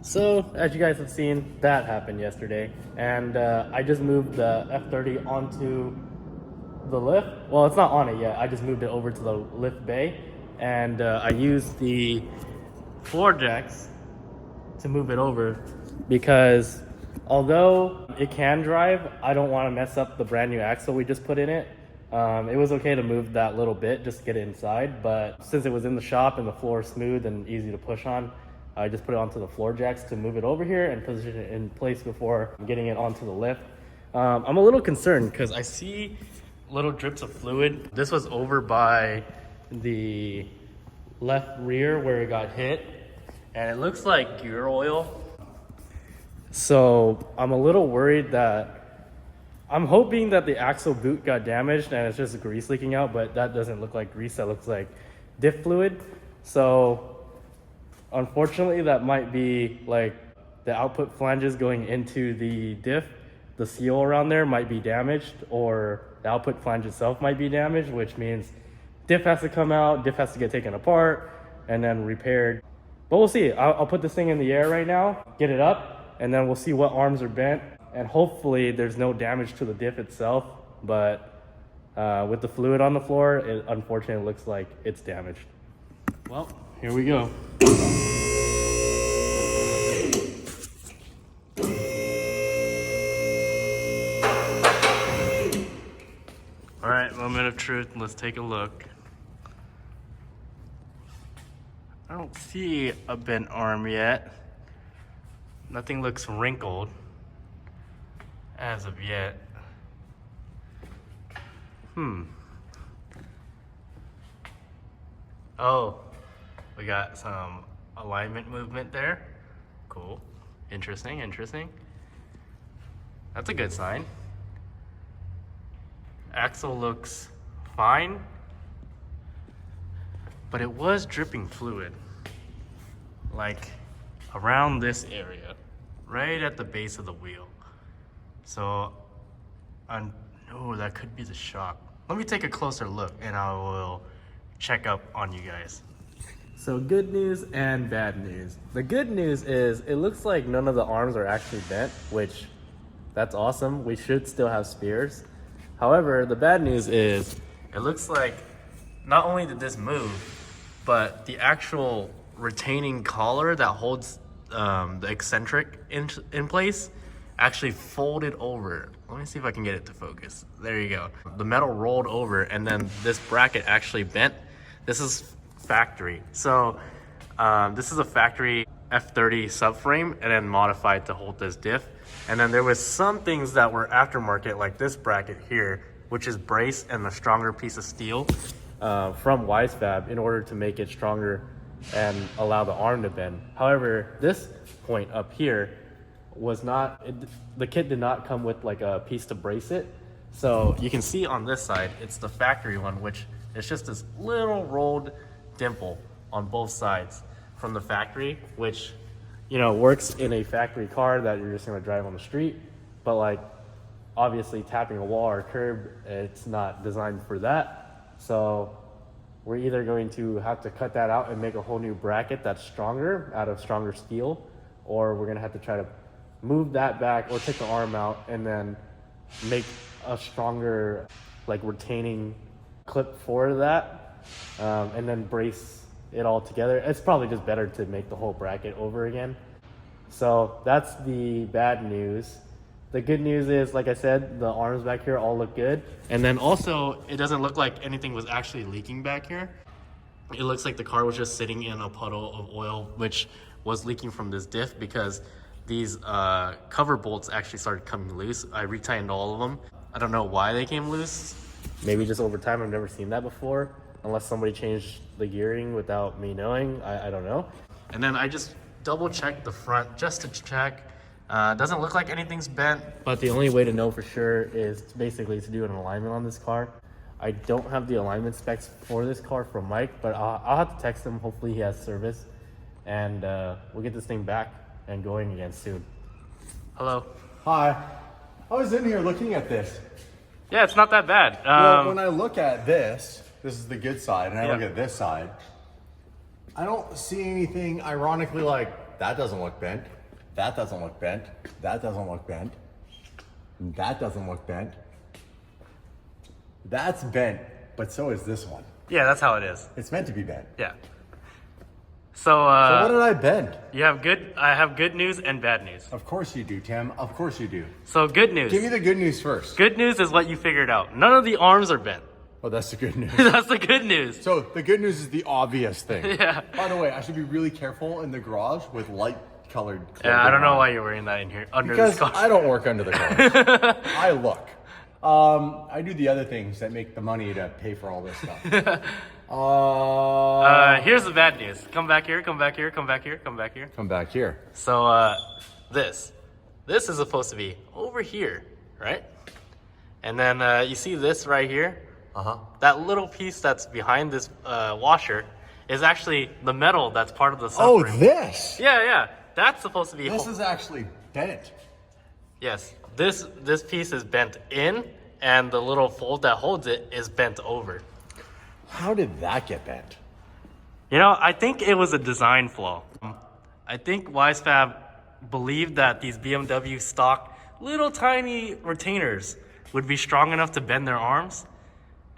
So, as you guys have seen, that happened yesterday, and I just moved the F30 onto the lift. Well, it's not on it yet. I just moved it over to the lift bay, and I used the floor jacks to move it over because although it can drive, I don't want to mess up the brand new axle we just put in it. It was okay to move that little bit just to get it inside, but since it was in the shop and the floor is smooth and easy to push on, I just put it onto the floor jacks to move it over here and position it in place before getting it onto the lift. I'm a little concerned because I see little drips of fluid. This was over by the left rear where it got hit, and it looks like gear oil. So I'm a little worried that I'm hoping that the axle boot got damaged and it's just grease leaking out, but that doesn't look like grease. That looks like diff fluid. So unfortunately, that might be like the output flanges going into the diff. The seal around there might be damaged, or the output flange itself might be damaged, which means diff has to come out, diff has to get taken apart and then repaired. But we'll see. I'll put this thing in the air right now, get it up, and then we'll see what arms are bent. And hopefully there's no damage to the diff itself. But with the fluid on the floor, it unfortunately looks like it's damaged. Well, here we go. All right, moment of truth. Let's take a look. I don't see a bent arm yet. Nothing looks wrinkled as of yet. Oh, we got some alignment movement there. Cool. Interesting. That's a good sign. Axle looks fine, but it was dripping fluid, like around this area, right at the base of the wheel. So, oh, that could be the shock. Let me take a closer look and I will check up on you guys. So good news and bad news. The good news is it looks like none of the arms are actually bent, which that's awesome. We should still have spares. However, the bad news is it looks like not only did this move, but the actual retaining collar that holds the eccentric in place actually folded over. Let me see if I can get it to focus. There you go. The metal rolled over and then this bracket actually bent. This is factory. So this is a factory F30 subframe and then modified to hold this diff. And then there was some things that were aftermarket, like this bracket here, which is braced and a stronger piece of steel from WiseFab in order to make it stronger and allow the arm to bend. However, this point up here was not, the kit did not come with like a piece to brace it. So you can see on this side, it's the factory one, which is just this little rolled dimple on both sides from the factory, which, you know, works in a factory car that you're just gonna drive on the street. But like, obviously tapping a wall or curb, it's not designed for that. So we're either going to have to cut that out and make a whole new bracket that's stronger, out of stronger steel, or we're gonna have to try to move that back or take the arm out and then make a stronger like retaining clip for that, and then brace it all together. It's probably just better to make the whole bracket over again. So that's the bad news. The good news is, like I said, the arms back here all look good. And then also, it doesn't look like anything was actually leaking back here. It looks like the car was just sitting in a puddle of oil, which was leaking from this diff because these cover bolts actually started coming loose. I retightened all of them. I don't know why they came loose. Maybe just over time. I've never seen that before, unless somebody changed the gearing without me knowing. I don't know. And then I just double checked the front just to check. Doesn't look like anything's bent, but the only way to know for sure is basically to do an alignment on this car. I don't have the alignment specs for this car from Mike, but I'll have to text him. Hopefully he has service, and we'll get this thing back and going again soon. Hello. Hi. I was in here looking at this. Yeah, it's not that bad. Well, when I look at this is the good side, and I look at this side, I don't see anything ironically like, that doesn't look bent. That doesn't look bent. That doesn't look bent. That doesn't look bent. That's bent, but so is this one. Yeah, that's how it is. It's meant to be bent. Yeah. So, So what did I bend? I have good news and bad news. Of course you do, Tim. Of course you do. So good news. Give me the good news first. Good news is what you figured out. None of the arms are bent. Oh, that's the good news. That's the good news. So the good news is the obvious thing. Yeah. By the way, I should be really careful in the garage with light colored clothing. Yeah, I don't know on. why you're wearing that in here under Because this car. I don't work under the covers. I look. I do the other things that make the money to pay for all this stuff. Here's the bad news. Come back here, come back here, come back here, come back here. Come back here. So, this is supposed to be over here, right? And then you see this right here? That little piece that's behind this washer is actually the metal that's part of the Oh, subframe. this. Yeah. That's supposed to be. This is actually bent. Yes. This piece is bent in, and the little fold that holds it is bent over. How did that get bent? You know, I think it was a design flaw. I think WiseFab believed that these BMW stock little tiny retainers would be strong enough to bend their arms.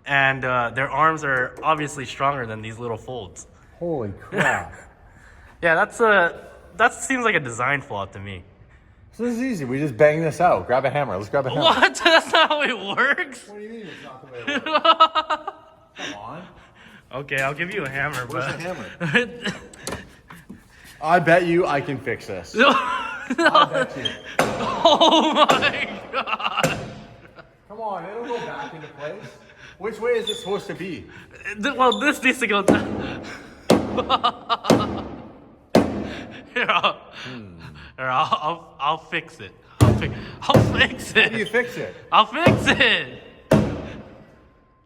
And their arms are obviously stronger than these little folds. Holy crap. Yeah, that seems like a design flaw to me. So this is easy. We just bang this out. Grab a hammer. Let's grab a hammer. What? That's not how it works. What do you mean it's not the way it works? Come on. Okay, I'll give you a hammer. Where's but... the hammer? I bet you I can fix this. No. I bet you. Oh my god. Come on, it'll go back into place. Which way is it supposed to be? Well, this needs to go down. Here, I'll fix it. I'll fix it. How do you fix it? I'll fix it.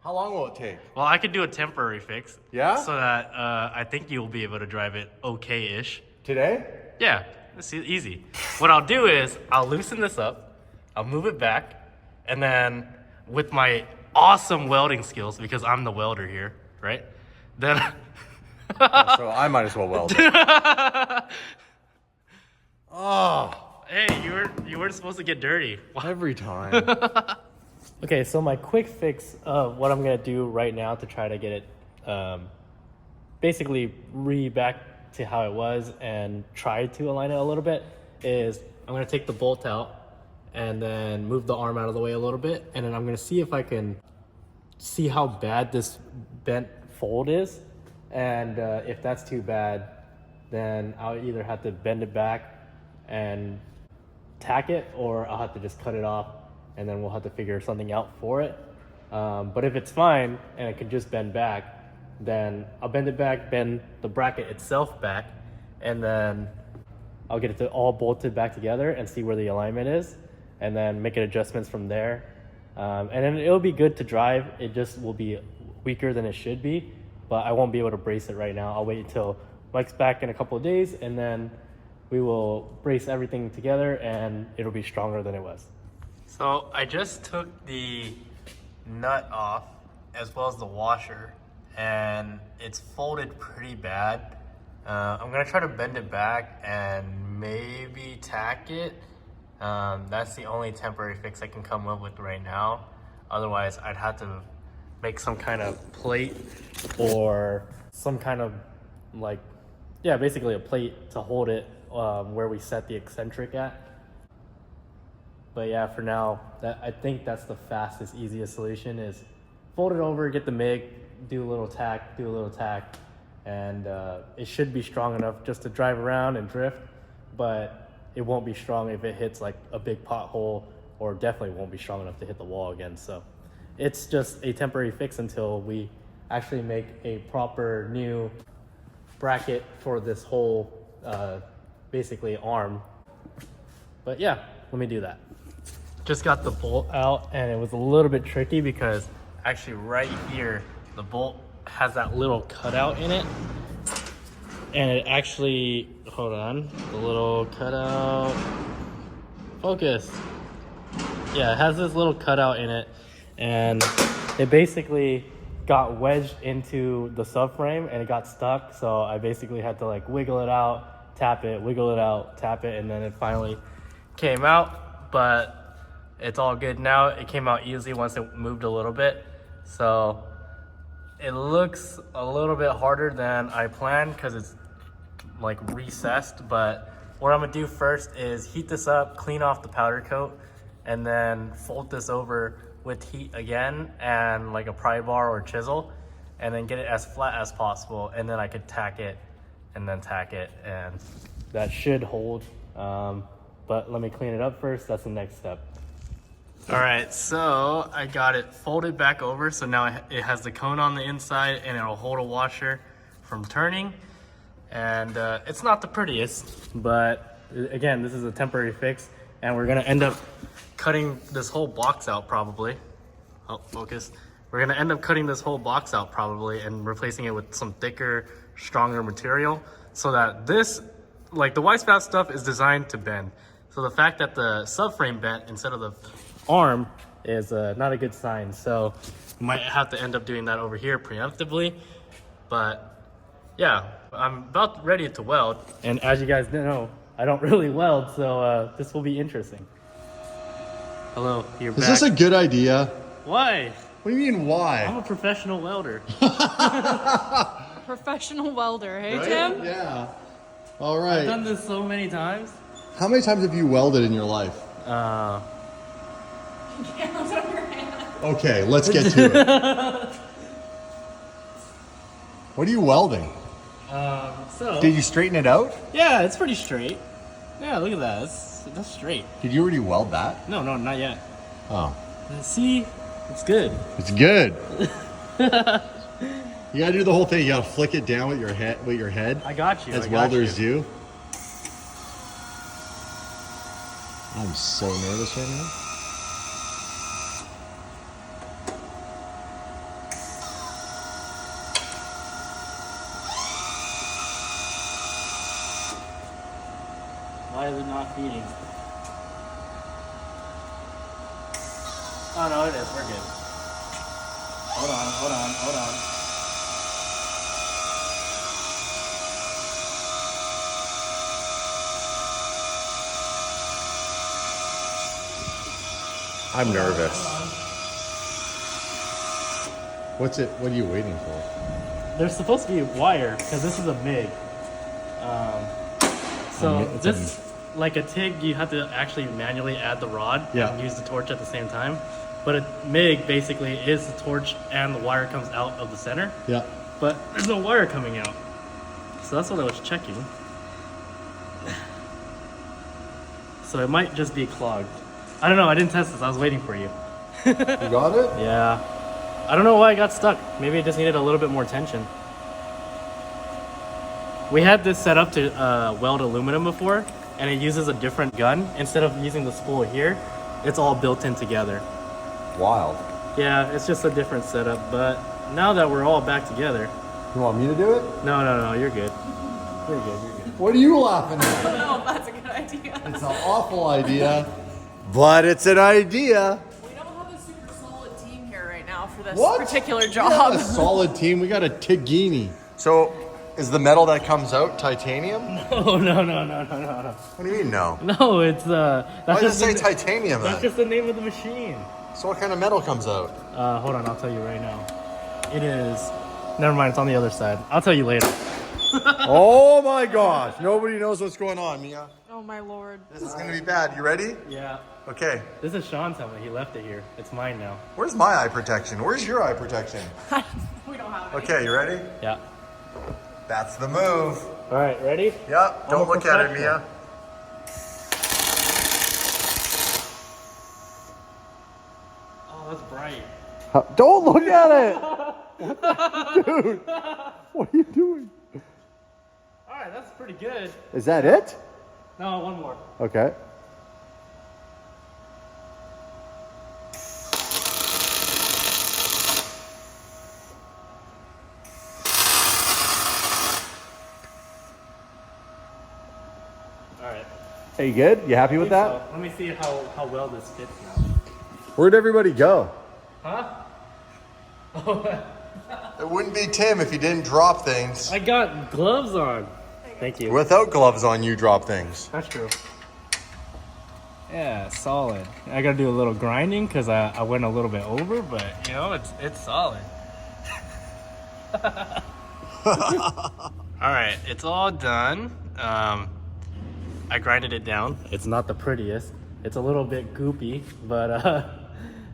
How long will it take? Well, I could do a temporary fix. Yeah? So that I think you'll be able to drive it okay-ish. Today? Yeah, it's easy. What I'll do is I'll loosen this up, I'll move it back, and then with my awesome welding skills, because I'm the welder here, right? Then So I might as well weld it. Oh, hey, you weren't supposed to get dirty. every time. Okay, so my quick fix of what I'm gonna do right now to try to get it basically back to how it was and try to align it a little bit is I'm gonna take the bolt out and then move the arm out of the way a little bit, and then I'm gonna see if I can see how bad this bent fold is, and if that's too bad, then I'll either have to bend it back and tack it, or I'll have to just cut it off, and then we'll have to figure something out for it. But if it's fine and it can just bend back, then I'll bend it back, bend the bracket itself back, and then I'll get it to all bolted back together and see where the alignment is, and then make adjustments from there. And then it'll be good to drive. It just will be weaker than it should be, but I won't be able to brace it right now. I'll wait until Mike's back in a couple of days, and then we will brace everything together and it'll be stronger than it was. So I just took the nut off as well as the washer, and it's folded pretty bad. I'm gonna try to bend it back and maybe tack it. That's the only temporary fix I can come up with right now. Otherwise, I'd have to make some kind of plate or some kind of basically a plate to hold it where we set the eccentric at. But yeah, for now, I think that's the fastest, easiest solution is fold it over, get the MIG, do a little tack, and it should be strong enough just to drive around and drift, but it won't be strong if it hits like a big pothole, or definitely won't be strong enough to hit the wall again. So it's just a temporary fix until we actually make a proper new bracket for this whole basically arm. But yeah, let me do that. Just got the bolt out, and it was a little bit tricky because actually right here the bolt has that little cutout in it, and it actually, hold on, the little cutout, focus. Yeah, it has this little cutout in it, and it basically got wedged into the subframe and it got stuck, so I basically had to like wiggle it out tap it, wiggle it out, tap it, and then it finally came out. But it's all good now. It came out easily once it moved a little bit. So it looks a little bit harder than I planned because it's like recessed. But what I'm gonna do first is heat this up, clean off the powder coat, and then fold this over with heat again and like a pry bar or chisel, and then get it as flat as possible. And then I could tack it and then tack it, and that should hold. But let me clean it up first. That's the next step. All right, so I got it folded back over. So now it has the cone on the inside and it'll hold a washer from turning. And it's not the prettiest, but again, this is a temporary fix, and we're gonna end up cutting this whole box out probably. Oh, focus. We're gonna end up cutting this whole box out probably and replacing it with some thicker, stronger material so that this, like the wide spout stuff is designed to bend. So the fact that the subframe bent instead of the arm is not a good sign. So we might have to end up doing that over here preemptively, but yeah, I'm about ready to weld. And as you guys know, I don't really weld, so this will be interesting. Hello, you're back. Is this a good idea? Why? What do you mean, why? I'm a professional welder. Professional welder, hey Right? Tim? Yeah. All I've right. done this so many times. How many times have you welded in your life? Okay, let's get to it. What are you welding? So Did you straighten it out? yeah, it's pretty straight. Yeah, look at that. That's straight. Did you already weld that? No, not yet. Oh. See, it's good. It's good. You gotta do the whole thing. You gotta flick it down with your head. I got you. As I got welders you. do. I'm so nervous right now. Why is it not feeding? Oh no, it is. We're good. Hold on. I'm nervous. What are you waiting for? There's supposed to be a wire because this is a MIG. So It's a- this, like a TIG, you have to actually manually add the rod Yeah. and use the torch at the same time. But a MIG basically is the torch and the wire comes out of the center. Yeah. But there's no wire coming out. So that's what I was checking. So it might just be clogged. I don't know, I didn't test this, I was waiting for you. You got it? Yeah. I don't know why it got stuck. Maybe it just needed a little bit more tension. We had this set up to weld aluminum before, and it uses a different gun. Instead of using the spool here, it's all built in together. Wild. Yeah, it's just a different setup, but now that we're all back together. You want me to do it? No, you're good. You're good. What are you laughing at? I don't know if that's a good idea. It's an awful idea, but it's an idea. We don't have a super solid team here right now for this What? particular We got a job. solid team. We got a Tigini. So, is the metal that comes out titanium? Oh, no. What do you mean no? No, it's Why that's does it say the, titanium that's then? just the name of the machine. So what kind of metal comes out? Hold on, I'll tell you right now. It is. Never mind, it's on the other side. I'll tell you later. Oh my gosh! Nobody knows what's going on, Mia. Oh my lord. This is gonna be bad. You ready? Yeah. Okay. This is Sean's helmet. He left it here. It's mine now. Where's my eye protection? Where's your eye protection? We don't have any. Okay, you ready? Yeah. That's the move. All right, ready? Yep. I'm Don't a look at it, professional. Mia. Oh, that's bright. Don't look at it! Dude, what are you doing? All right, that's pretty good. Is that it? No, one more. Okay. All right. Are you good? You happy with that? So, let me see how well this fits now. Where'd everybody go? Huh? It wouldn't be Tim if he didn't drop things. I got gloves on. Hey Thank you. Without gloves on, you drop things. That's true. Yeah, solid. I gotta do a little grinding because I went a little bit over, but you know, it's solid. All right, it's all done. I grinded it down. It's not the prettiest. It's a little bit goopy, but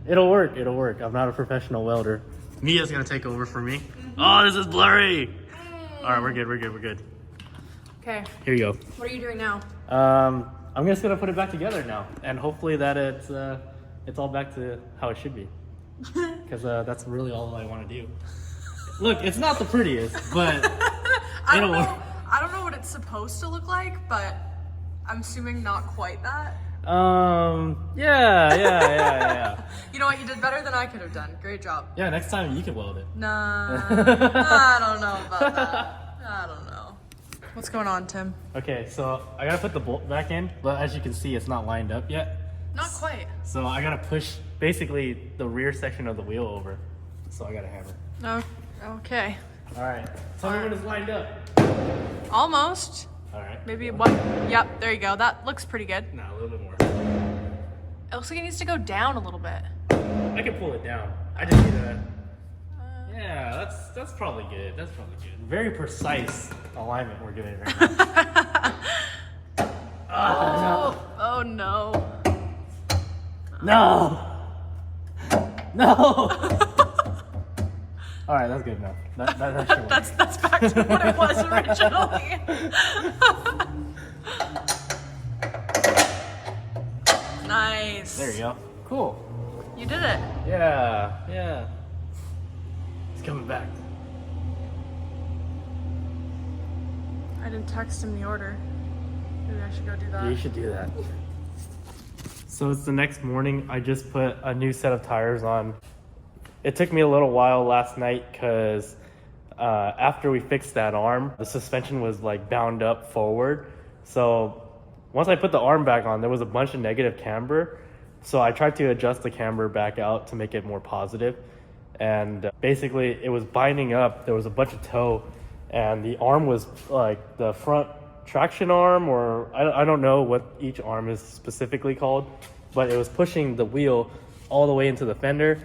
it'll work. It'll work. I'm not a professional welder. Mia's gonna take over for me. Oh, this is blurry. All right, we're good. We're good. We're good. Okay. Here you go. What are you doing now? I'm just gonna put it back together now, and hopefully that it's all back to how it should be. Because that's really all I want to do. Look, it's not the prettiest, but I don't know what it's supposed to look like, but I'm assuming not quite that. Yeah. You know what? You did better than I could have done. Great job. Yeah, next time you can weld it. Nah, I don't know about that. I don't know. What's going on, Tim? Okay, so I gotta put the bolt back in, but as you can see, it's not lined up yet. Not quite. So I gotta push basically the rear section of the wheel over. So I got a hammer. No. Okay. All right. Tell me when it's lined up. Almost. All right. Maybe what? Yep. There you go. That looks pretty good. No, a little bit more. It looks like it needs to go down a little bit. I can pull it down. I just need to. Yeah, that's probably good. That's probably good. Very precise alignment we're doing right now. Oh no. No. No. All right, that's good enough. That should work. That's back to what it was originally. Nice. There you go. Cool. You did it. Yeah. It's coming back. I didn't text him the order. Maybe I should go do that. You should do that. So it's the next morning. I just put a new set of tires on. It took me a little while last night because after we fixed that arm, the suspension was like bound up forward. So once I put the arm back on, there was a bunch of negative camber. So I tried to adjust the camber back out to make it more positive. And basically it was binding up. There was a bunch of toe, and the arm was like the front traction arm, or I don't know what each arm is specifically called, but it was pushing the wheel all the way into the fender.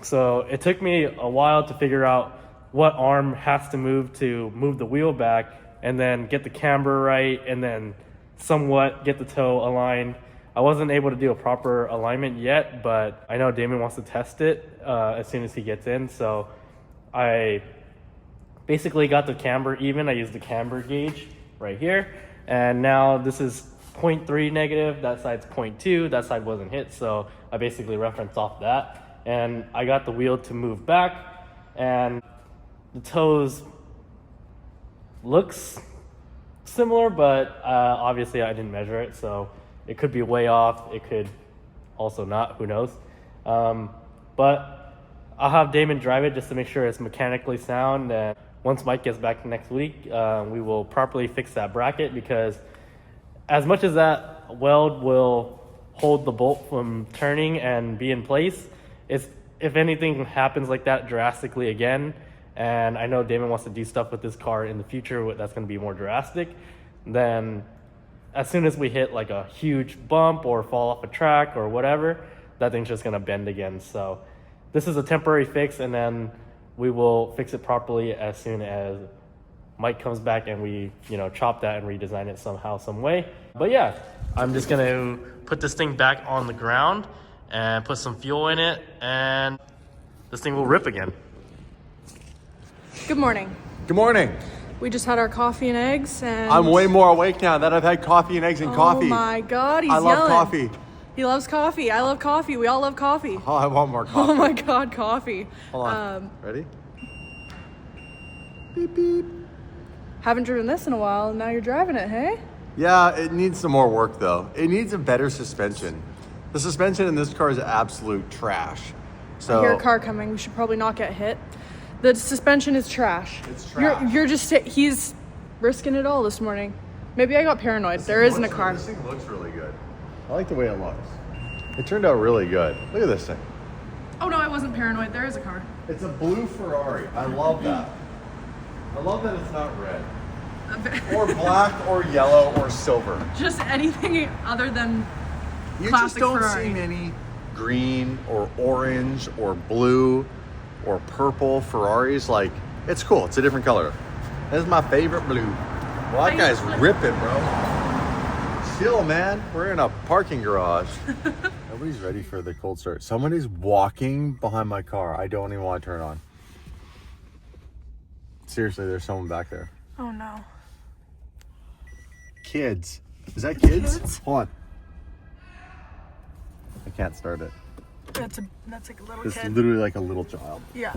So it took me a while to figure out what arm has to move the wheel back, and then get the camber right, and then somewhat get the toe aligned. I wasn't able to do a proper alignment yet, but I know Damon wants to test it as soon as he gets in. So I basically got the camber even. I used the camber gauge right here, and now this is 0.3 negative, that side's 0.2, that side wasn't hit, so I basically referenced off that, and I got the wheel to move back, and the toes looks similar, but obviously I didn't measure it, so it could be way off, it could also not, who knows. But I'll have Damon drive it just to make sure it's mechanically sound, and once Mike gets back next week, we will properly fix that bracket, because as much as that weld will hold the bolt from turning and be in place, if anything happens like that drastically again, and I know Damon wants to do stuff with this car in the future that's going to be more drastic, then as soon as we hit like a huge bump or fall off a track or whatever, that thing's just going to bend again. So this is a temporary fix, and then we will fix it properly as soon as Mike comes back and we, chop that and redesign it somehow, some way. But yeah, I'm just gonna put this thing back on the ground and put some fuel in it, and this thing will rip again. Good morning. Good morning. We just had our coffee and eggs, and I'm way more awake now that I've had coffee and eggs and coffee. Oh my God, he's I love yelling. coffee. He loves coffee. I love coffee. We all love coffee. Oh, I want more coffee. Oh my God, coffee. Hold on. Ready? Beep, beep. Haven't driven this in a while, and now you're driving it, hey? Yeah, it needs some more work though. It needs a better suspension. The suspension in this car is absolute trash. So I hear a car coming. We should probably not get hit. The suspension is trash. It's trash. He's risking it all this morning. Maybe I got paranoid. There isn't a car. This thing looks really good. I like the way it looks. It turned out really good. Look at this thing. Oh no, I wasn't paranoid. There is a car. It's a blue Ferrari. I love that. I love that it's not red. or black or yellow or silver. Just anything other than You just classic don't Ferrari. see many green or orange or blue or purple Ferraris. Like, it's cool. It's a different color. This is my favorite blue. Well, that guy's ripping, bro. Chill, man. We're in a parking garage. Nobody's ready for the cold start. Somebody's walking behind my car. I don't even want to turn it on. Seriously, there's someone back there. Oh no. Kids. Is that kids? Kids? Hold on. I can't start it. That's like a little It's kid. literally like a little child. Yeah.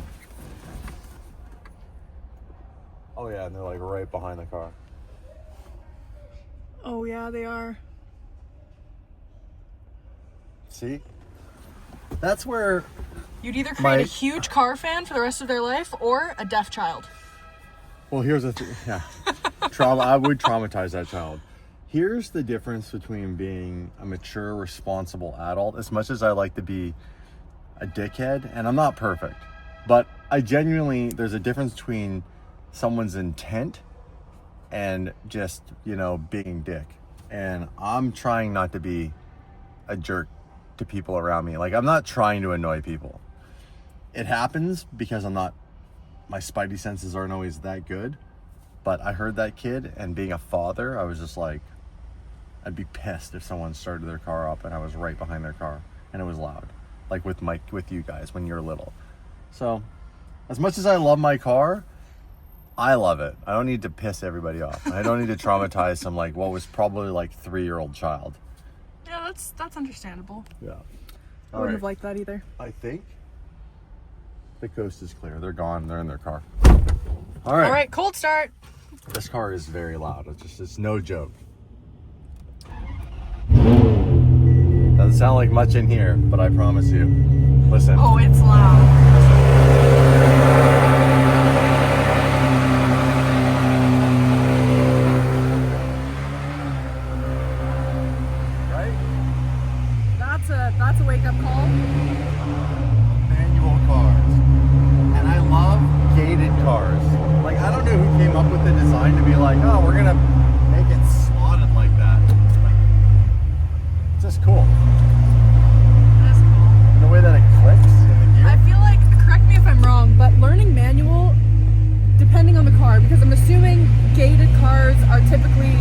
Oh yeah, and they're like right behind the car. Oh yeah, they are. See? That's where You'd either create My- a huge car fan for the rest of their life or a deaf child. well, here's the thing. Yeah. I would traumatize that child. Here's the difference between being a mature, responsible adult, as much as I like to be a dickhead, and I'm not perfect, but I genuinely, there's a difference between someone's intent and just, being dick. And I'm trying not to be a jerk to people around me. Like, I'm not trying to annoy people. It happens because my spidey senses aren't always that good. But I heard that kid, and being a father, I was just like, I'd be pissed if someone started their car up and I was right behind their car and it was loud, like with you guys when you're little. So, as much as I love my car, I love it. I don't need to piss everybody off. I don't need to traumatize some what was probably 3-year-old child. Yeah, that's understandable. Yeah. I wouldn't have liked that either. I think the coast is clear. They're gone. They're in their car. All All right, cold start. This car is very loud. It's no joke. Doesn't sound like much in here, but I promise you. Listen. Oh, it's loud. Right? That's a wake up call. Manual cars. And I love gated cars. I don't know who came up with the design to be like, oh, we're gonna make it slotted like that. It's just cool. That's cool. And the way that it clicks in the gear. I feel like, correct me if I'm wrong, but learning manual, depending on the car, because I'm assuming gated cars are typically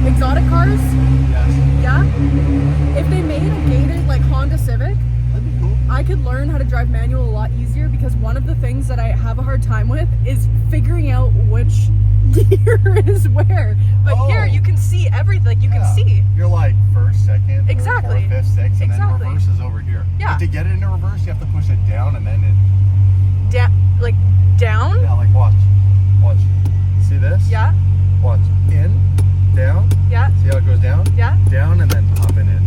exotic cars. Yes. Yeah. If they made a gated Honda Civic, That'd be cool. I could learn how to drive manual a lot easier, because one of the things that I have a hard time with is figuring out which gear is where. But Oh. here you can see everything. You can see. You're first, second, third, Exactly. fourth, fifth, sixth, and Exactly. then reverse is over here. Yeah. But to get it into reverse, you have to push it down and then it. Down. Yeah, watch. Watch. See this? Yeah. Watch. In, down. Yeah. See how it goes down? Yeah. Down and then up and in.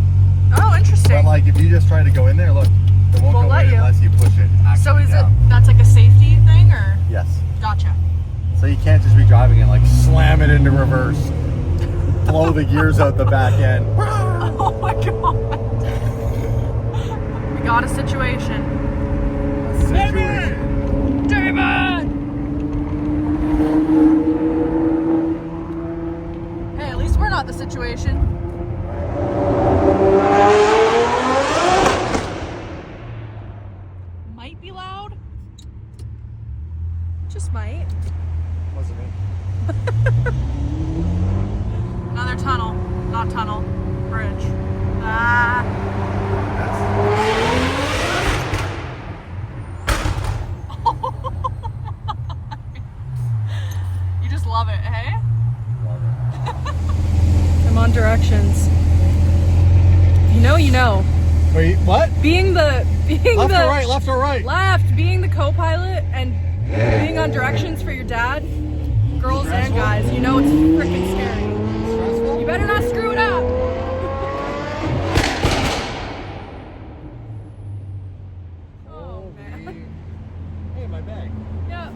Oh, interesting. But if you just try to go in there, look, it won't Won't go let in you. unless you push it. So actually is down. that's a safety thing, or? Yes. Gotcha. So you can't just be driving and slam it into reverse, blow the gears out the back end. Oh my god. We got a situation. David! Hey, at least we're not the situation. Might be loud. Just might. Wasn't me. Another tunnel. Not tunnel. Bridge. Ah. You just love it, hey? I'm on directions. You know. Wait, what? Being the Left or right? left, being the co-pilot and being on directions for your dad, girls and guys, it's freaking scary. You better not screw it up. Oh man. Hey, my bag. Yep.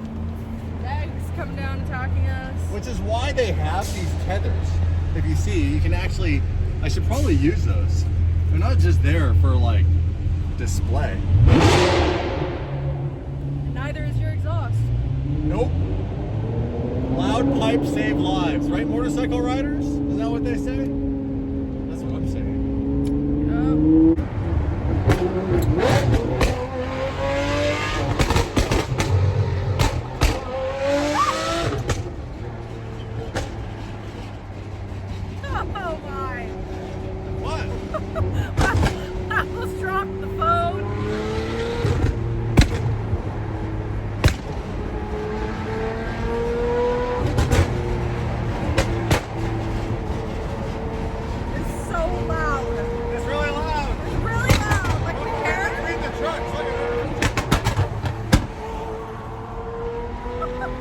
Bags coming down attacking us. Which is why they have these tethers. If you see, you can actually, I should probably use those. They're not just there for display. Neither is your exhaust. Nope. Loud pipes save lives, right, motorcycle riders? Is that what they say? That's what I'm saying. Oh my. What? I almost dropped the phone. It's so loud. It's really loud. It's really loud. Like we can. Read the trucks. Look at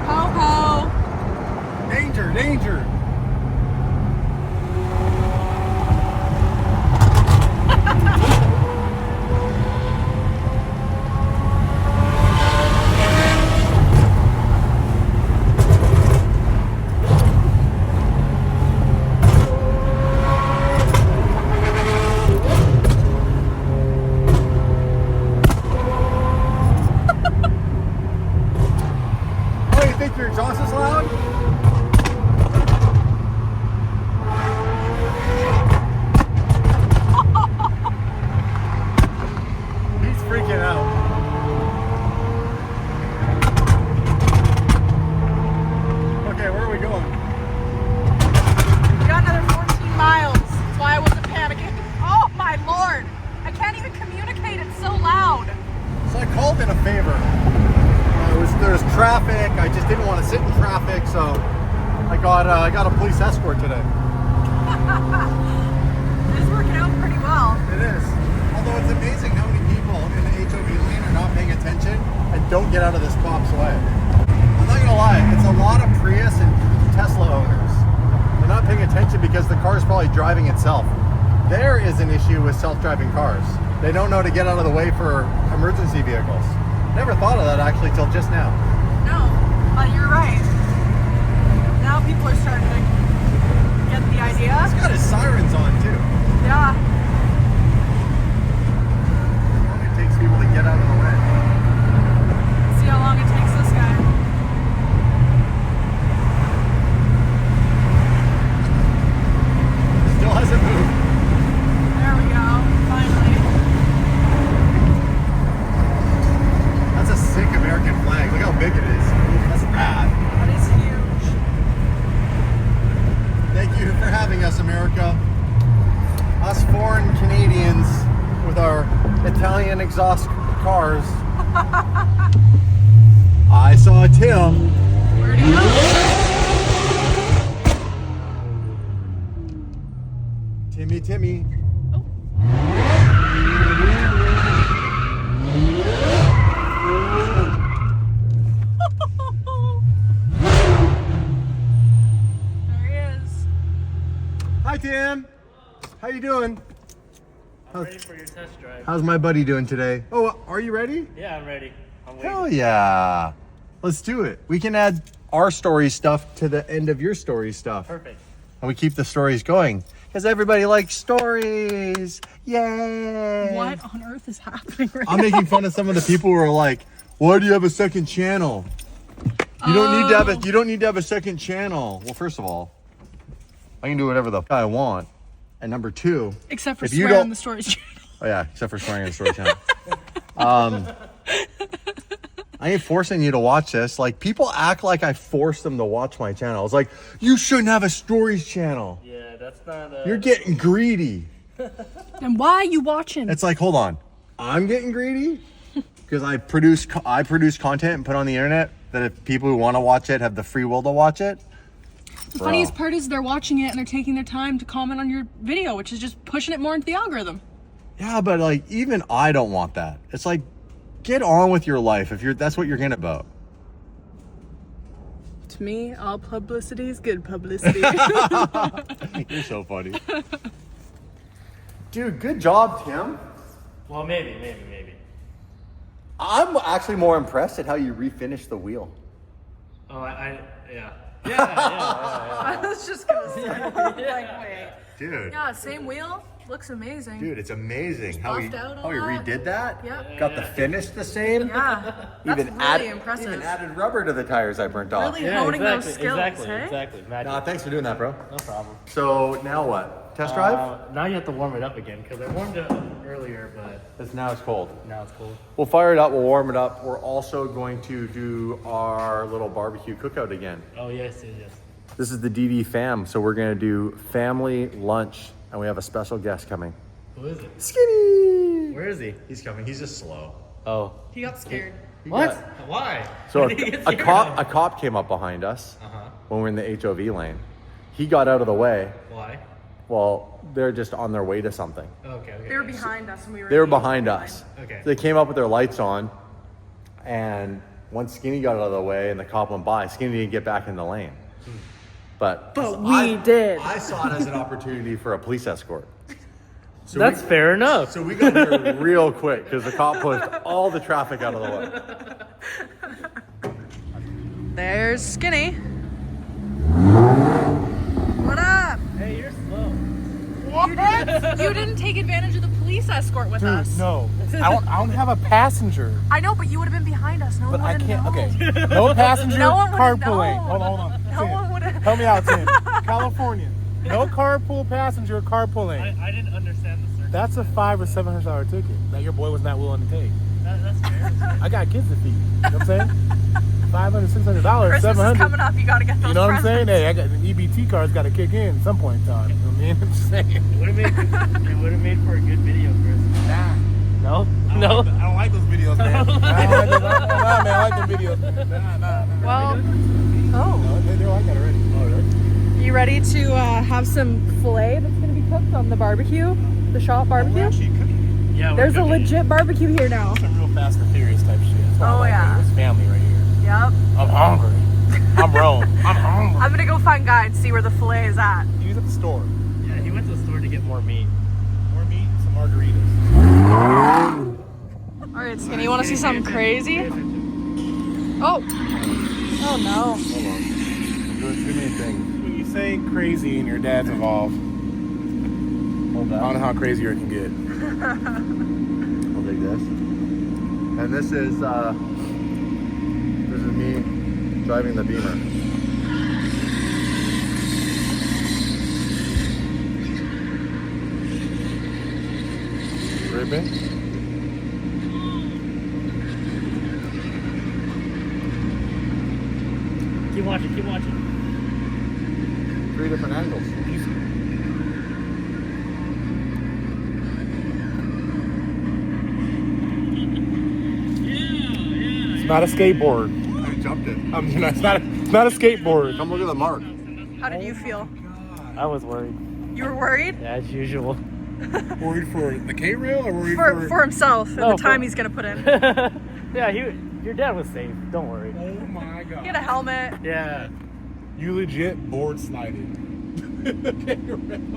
Ho ho. it. Danger, danger. Oh, you think your exhaust is loud? He's freaking out. Okay, where are we going? We got another 14 miles. That's why I wasn't panicking. Oh my lord. I can't even communicate. It's so loud. So I called in a favor. There's traffic. I just didn't want to sit in traffic, so I got a police escort today. It's working out pretty well. It is. Although it's amazing how many people in the HOV lane are not paying attention and don't get out of this cop's way. I'm not gonna lie, it's a lot of Prius and Tesla owners. They're not paying attention because the car is probably driving itself. There is an issue with self-driving cars. They don't know to get out of the way for emergency vehicles. Never thought of that actually till just now. No, but you're right. Now people are starting to get the idea. It's got his sirens on too. Yeah. It takes people to get out of the way. See how long it takes this guy. Still hasn't moved. There we go. Finally. That's a sick American flag. Look how big it is. That's rad. That is huge. Thank you for having us, America. Us foreign Canadians with our Italian exhaust cars. I saw Tim. Where'd he go? Timmy. There he is. Hi, Tim. How you doing? I'm ready for your test drive. How's my buddy doing today? Oh, are you ready? Yeah, I'm ready. I'm waiting. Hell yeah. Let's do it. We can add our story stuff to the end of your story stuff. Perfect. And we keep the stories going. Because everybody likes stories. Yay. What on earth is happening right I'm now? making fun of some of the people who are like, why do you have a second channel? You don't need to have a second channel. Well, first of all, I can do whatever the f I want. And number two, Except for if you swearing don't- on the stories channel. oh yeah, except for swearing on the story channel. I ain't forcing you to watch this. Like, people act like I forced them to watch my channel. It's like, you shouldn't have a stories channel. Yeah, that's not You're getting greedy. Then why are you watching? It's like, hold on, I'm getting greedy because I produce content and put on the internet that if people who want to watch it have the free will to watch it. The funniest part is they're watching it and they're taking their time to comment on your video, which is just pushing it more into the algorithm. Yeah, but like, even I don't want that. It's like, get on with your life if that's what you're gonna about. To me, all publicity is good publicity. You're so funny. Dude, good job, Tim. Well, maybe. I'm actually more impressed at how you refinished the wheel. Oh, yeah. I was just gonna say, like, wait. Dude. Yeah, same wheel. Looks amazing. Dude, it's amazing how he buffed out a redid lot. that. Yep. Got the finish the same. Yeah. That's really impressive. Even added rubber to the tires I burnt off. Really honing those skills, exactly, hey? exactly. Magic. Nah, thanks for doing that, bro. No problem. So now what? Test drive? Now you have to warm it up again because I warmed it up earlier, but Now it's cold. now it's cold. We'll fire it up. We'll warm it up. We're also going to do our little barbecue cookout again. Oh yes. This is the DD fam, so we're gonna do family lunch, and we have a special guest coming. Who is it? Skinny. Where is he? He's coming. He's just slow. Oh. He got scared. What? Why? So When did he get a scared cop came up behind us Uh-huh. when we were in the HOV lane. He got out of the way. Why? Well, they're just on their way to something. Okay. They were behind us when we were. They were in the behind line. us. Okay. They came up with their lights on, and once Skinny got out of the way and the cop went by, Skinny didn't get back in the lane. But we did. I saw it as an opportunity for a police escort. So That's fair enough. So we got here real quick because the cop pushed all the traffic out of the way. There's Skinny. What up? Hey, you're slow. You didn't take advantage of the police escort with us. No, I don't have a passenger. I know, but you would have been behind us. No But one I would have can't. known. Okay, no passenger No one would've carpooling. known. Hold on. No Tim, one would've- help me out, Tim. California, no carpool passenger carpooling. I didn't understand the circle. That's a $500 or $700 ticket that your boy was not willing to take. That's fair. I got kids to feed. You know what I'm saying? $500, $600, Christmas is $700. coming up. You gotta get those You know what I'm saying? presents. Hey, I got the EBT card's got to kick in at some point in time. You know what I mean? I'm just saying. It would have made for a good video, Chris. Nah. No? I don't like those videos, man. I don't like those. Nah, man, I like them videos, man. Nah. Well, No, I got it ready. Oh, really? you ready to have some filet that's gonna be cooked on the barbecue, the shop We're barbecue? actually cooking. Yeah. we're There's a cooking. legit barbecue here now. Some real Fast and Furious type shit. That's why I Oh, like yeah. it. It's family right here. Yep. I'm hungry. I'm Rome. I'm hungry. I'm gonna go find Guy and see where the filet is at. He was at the store. Yeah, he went to the store to get more meat. More meat, some margaritas. All right, Skinny, you want to see something crazy? Oh. Oh no. Hold on. I'm doing too many things. When you say crazy and your dad's involved, Hold I don't know on. how crazier it can get. I'll take this. And this is me driving the Beamer. Ribbon. Keep watching. 3 different angles. It's not a skateboard. I jumped it. It's not a skateboard. Come look at the mark. How did you feel? I was worried. You were worried? As usual. Worried for the K-rail or worried For himself and No, the time for- he's gonna put in. Yeah, your dad was safe. Don't worry. Oh my He had god. a helmet. Yeah. You legit board slided.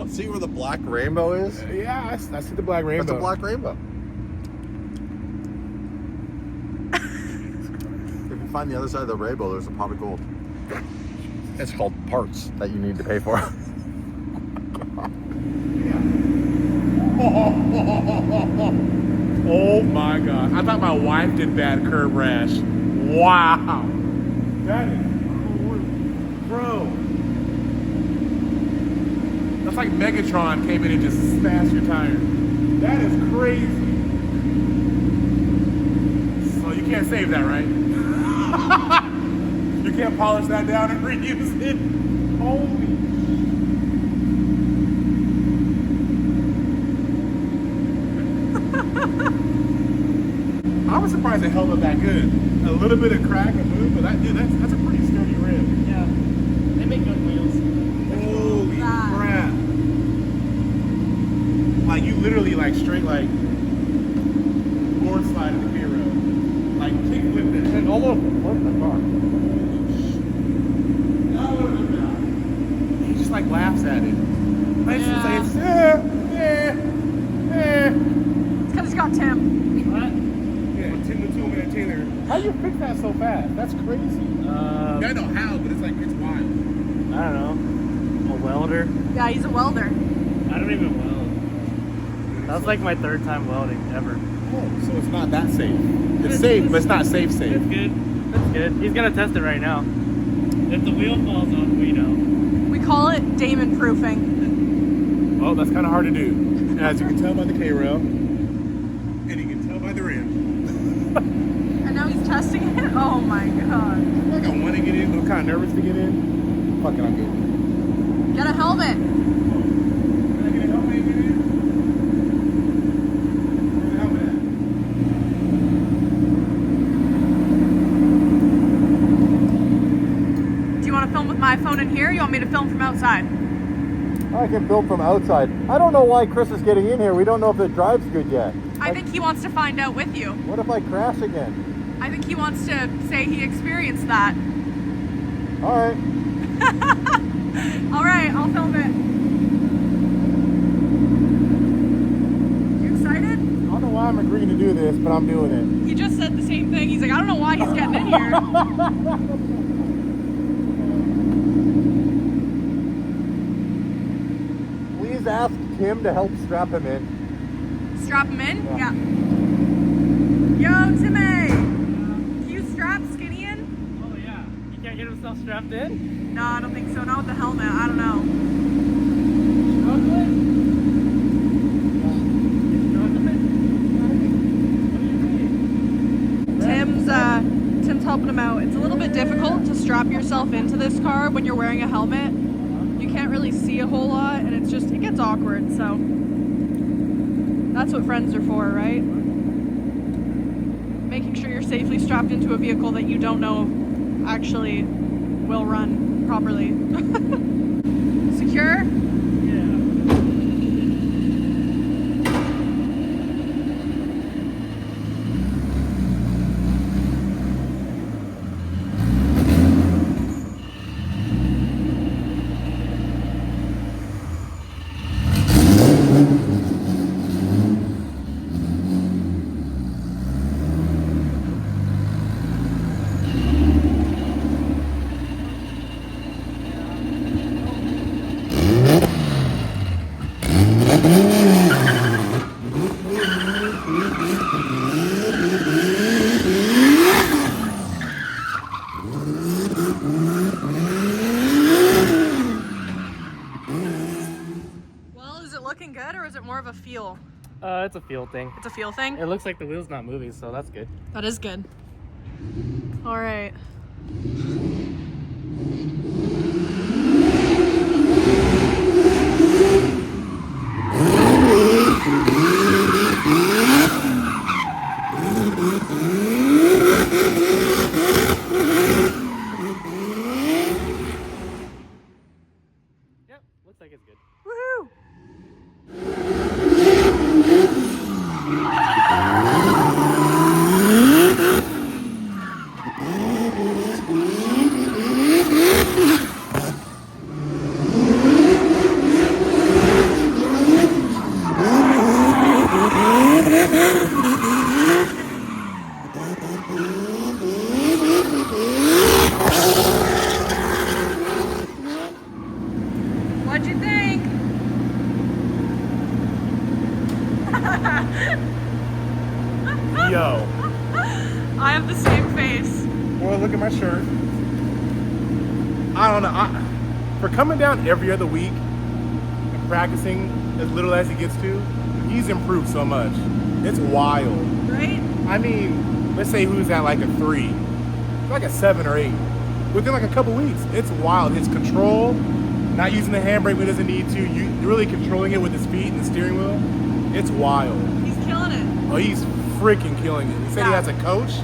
See where the black rainbow is? Yeah, I see the black rainbow. That's a black rainbow. If you find the other side of the rainbow, there's a pot of gold. It's called parts that you need to pay for. Oh my god. I thought my wife did bad curb rash. Wow. That is bro. That's like Megatron came in and just smashed your tire. That is crazy. So you can't save that, right? You can't polish that down and reuse it. Holy. I was surprised it held up that good. A little bit of crack and move, but that's a pretty sturdy rim. Yeah. They make good wheels. Holy that? crap. Like you literally like straight like board slide in the K road. Like kick flipped it. And almost flipped the car. He just like laughs at it. Like, Yeah. it's It's because he's got Tim. What? yeah, Tim the Toolman and Taylor. How you fix that so fast? That's crazy. I know how, but it's wild. I don't know. A welder? Yeah, he's a welder. I don't even weld. That was like my third time welding ever. Oh, so it's not that safe. It's safe, but it's not safe. It's good. It's good. He's gonna test it right now. If the wheel falls off, we know. We call it Damon proofing. Oh, that's kind of hard to do. As you can tell by the K-rail, and you can tell by the rim. And now he's testing it? Oh my god. Like I want to get in, but I'm kind of nervous to get in. Fuck it, I'll get in. Get a helmet. Can I get a helmet and get in? Where's the helmet at? Do you want to film with my phone in here? Or you want me to film from outside? I can film from outside. I don't know why Chris is getting in here. We don't know if the drive's good yet. I think he wants to find out with you. What if I crash again? I think he wants to say he experienced that. All right. All right, I'll film it. You excited? I don't know why I'm agreeing to do this, but I'm doing it. He just said the same thing. He's like, I don't know why he's getting in here. Please ask Tim to help strap him in. Strap him in? Yeah. Yo, Timmy! Can you strap Skinny in? Oh yeah. He can't get himself strapped in? No, I don't think so. Not with the helmet. I don't know. Tim's helping him out. It's a little bit difficult to strap yourself into this car when you're wearing a helmet. You can't really see a whole lot, and it gets awkward, so that's what friends are for, right? Making sure you're safely strapped into a vehicle that you don't know actually will run properly. Secure? Well, is it looking good or is it more of a feel? It's a feel thing. It's a feel thing? It looks like the wheel's not moving, so that's good. That is good. All right. Yep, looks like it's good. Woohoo! What'd you think? Yo. I have the same face. Boy, look at my shirt. I don't know. For coming down every other week and practicing as little as he gets to, he's improved so much. It's wild. Right? I mean, let's say who's at like a 3, like a 7 or 8. Within like a couple weeks, it's wild. His control, not using the handbrake when he doesn't need to, you're really controlling it with his feet and the steering wheel. It's wild. He's killing it. Oh, he's freaking killing it. He said he Yeah. has a coach.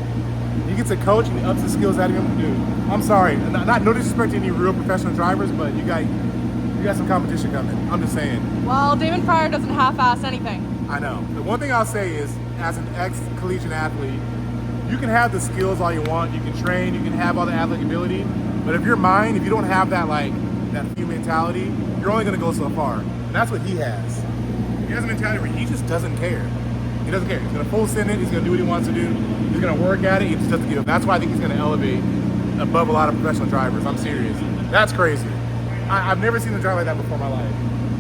He gets a coach and he ups the skills out of him. Dude, I'm sorry. Not no disrespect to any real professional drivers, but you got some competition coming. I'm just saying. Well, Damon Pryor doesn't half-ass anything. I know. The one thing I'll say is, as an ex-collegiate athlete, you can have the skills all you want. You can train. You can have all the athletic ability. But if your mind, if you don't have that that few mentality, you're only going to go so far. And that's what he has. He has a mentality where he just doesn't care. He doesn't care. He's going to full send it. He's going to do what he wants to do. He's going to work at it. He just doesn't give up. That's why I think he's going to elevate above a lot of professional drivers. I'm serious. That's crazy. I've never seen a driver like that before in my life.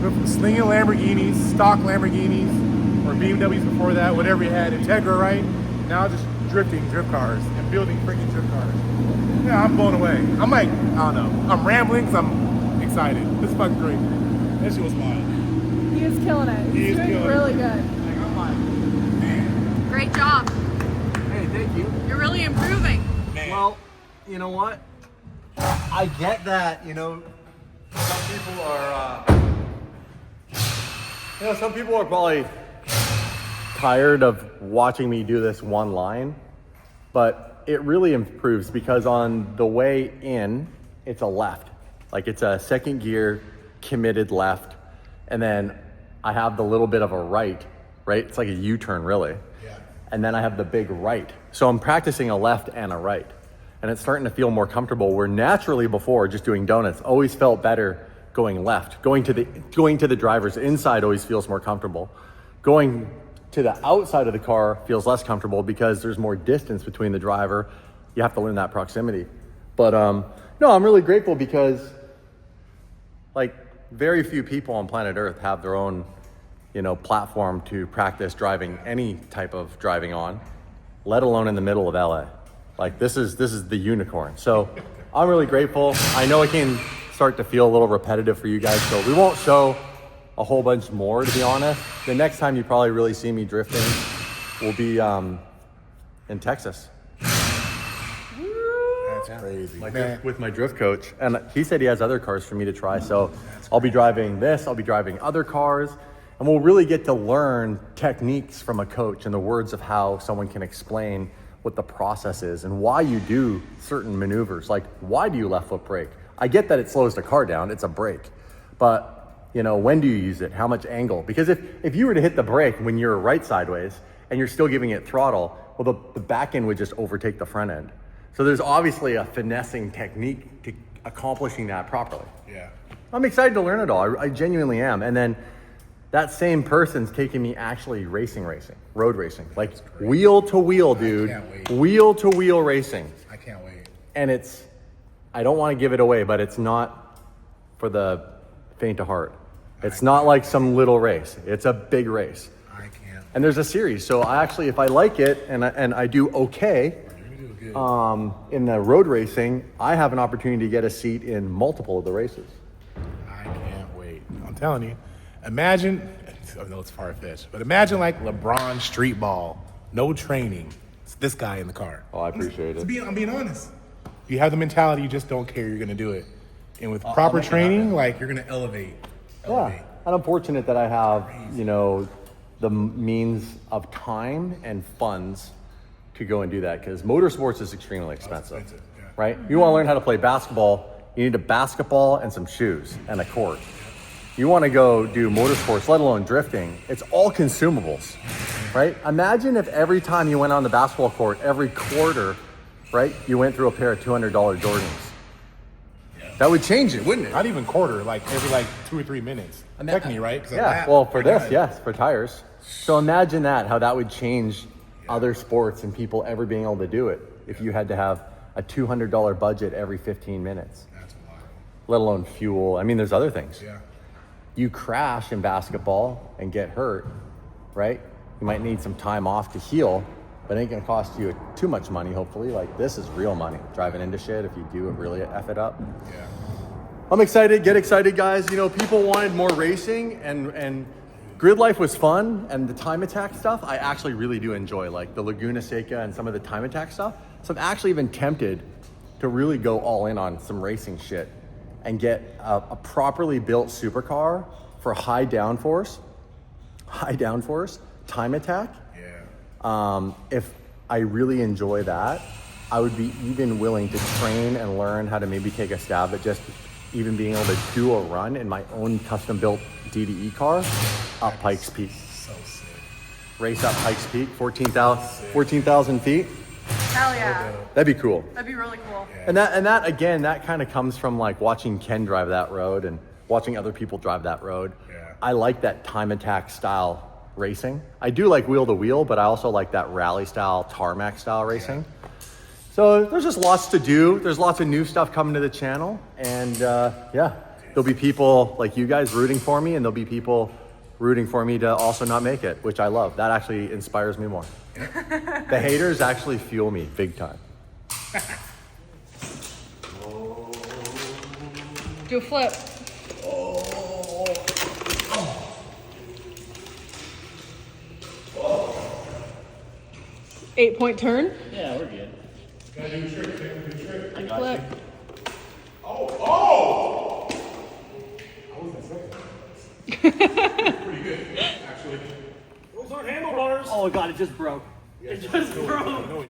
Went from slinging Lamborghinis, stock Lamborghinis, or BMWs before that, whatever you had, Integra, right? Now just drifting drift cars and building freaking drift cars. Yeah, I'm blown away. I'm like, I don't know. I'm rambling because I'm excited. This is fucking great. That shit was wild. He is killing it. He's doing really good. Like, I'm like, man. Great job. Hey, thank you. You're really improving. Man. Well, you know what? I get that, some people are, some people are probably tired of watching me do this one line, but it really improves because on the way in, it's a left. Like it's a second gear committed left. And then I have the little bit of a right? It's like a U-turn really. Yeah. And then I have the big right. So I'm practicing a left and a right. And it's starting to feel more comfortable where naturally before just doing donuts always felt better going left. Going to the driver's inside always feels more comfortable. Going to the outside of the car feels less comfortable because there's more distance between the driver. You have to learn that proximity. But no, I'm really grateful because like very few people on planet Earth have their own, platform to practice driving any type of driving on, let alone in the middle of LA. Like this is the unicorn. So I'm really grateful. I know it can start to feel a little repetitive for you guys, so we won't show a whole bunch more, to be honest. The next time you probably really see me drifting will be in Texas. That's crazy. Like Man. with my drift coach. And he said he has other cars for me to try. So I'll be driving this, I'll be driving other cars, and we'll really get to learn techniques from a coach and the words of how someone can explain what the process is and why you do certain maneuvers. Like, why do you left foot brake? I get that it slows the car down, it's a brake. But when do you use it? How much angle? Because if you were to hit the brake when you're right sideways and you're still giving it throttle, well, the back end would just overtake the front end. So there's obviously a finessing technique to accomplishing that properly. Yeah. I'm excited to learn it all. I genuinely am. And then that same person's taking me actually racing, road racing, like wheel to wheel, dude. can't wait. Wheel to wheel racing. I can't wait. And I don't want to give it away, but it's not for the faint of heart. It's not like some little race. It's a big race. I can't. And there's a series. So I actually, if I like it and I do okay You're gonna do good. in the road racing, I have an opportunity to get a seat in multiple of the races. I can't wait. I'm telling you. Imagine, I know it's far-fetched, but imagine like LeBron street ball, no training. It's this guy in the car. Oh, I appreciate it. I'm being honest. You have the mentality, you just don't care, you're gonna do it. And with proper training, like you're gonna elevate. Yeah, and I'm fortunate that I have, the means of time and funds to go and do that because motorsports is extremely expensive, yeah. right? You want to learn how to play basketball, you need a basketball and some shoes and a court. You want to go do motorsports, let alone drifting, it's all consumables, right? Imagine if every time you went on the basketball court, every quarter, right, you went through a pair of $200 Jordans. That would change it, wouldn't it? Not even quarter, like every 2 or 3 minutes. Technically, right? 'Cause a Yeah, lap, well, for you're this, done. yes, for tires. So imagine how that would change other sports and people ever being able to do it if you had to have a $200 budget every 15 minutes, That's wild. let alone fuel. I mean, there's other things. Yeah. You crash in basketball and get hurt, right? You might need some time off to heal, but it ain't gonna cost you too much money, hopefully. Like, this is real money, driving into shit if you do it really F it up. Yeah. I'm excited, get excited, guys. People wanted more racing and grid life was fun, and the time attack stuff, I actually really do enjoy, like the Laguna Seca and some of the time attack stuff. So I'm actually even tempted to really go all in on some racing shit and get a properly built supercar for high downforce, time attack. Yeah. If I really enjoy that, I would be even willing to train and learn how to maybe take a stab at just even being able to do a run in my own custom built DDE car up Pikes Peak. So sick. Race up Pikes Peak, 14,000 feet. Hell yeah. That'd be cool. That'd be really cool. And that again, that kind of comes from like watching Ken drive that road and watching other people drive that road. Yeah. I like that time attack style racing. I do like wheel to wheel, but I also like that rally style, tarmac style racing. So there's just lots to do. There's lots of new stuff coming to the channel. And there'll be people like you guys rooting for me, and there'll be people rooting for me to also not make it, which I love. That actually inspires me more. The haters actually fuel me big time. Do a flip. 8-point turn. Yeah, we're good. I got Flip. you. Oh! I wasn't saying. Pretty good, actually. Those aren't handlebars. Oh god, it just broke. It just broke.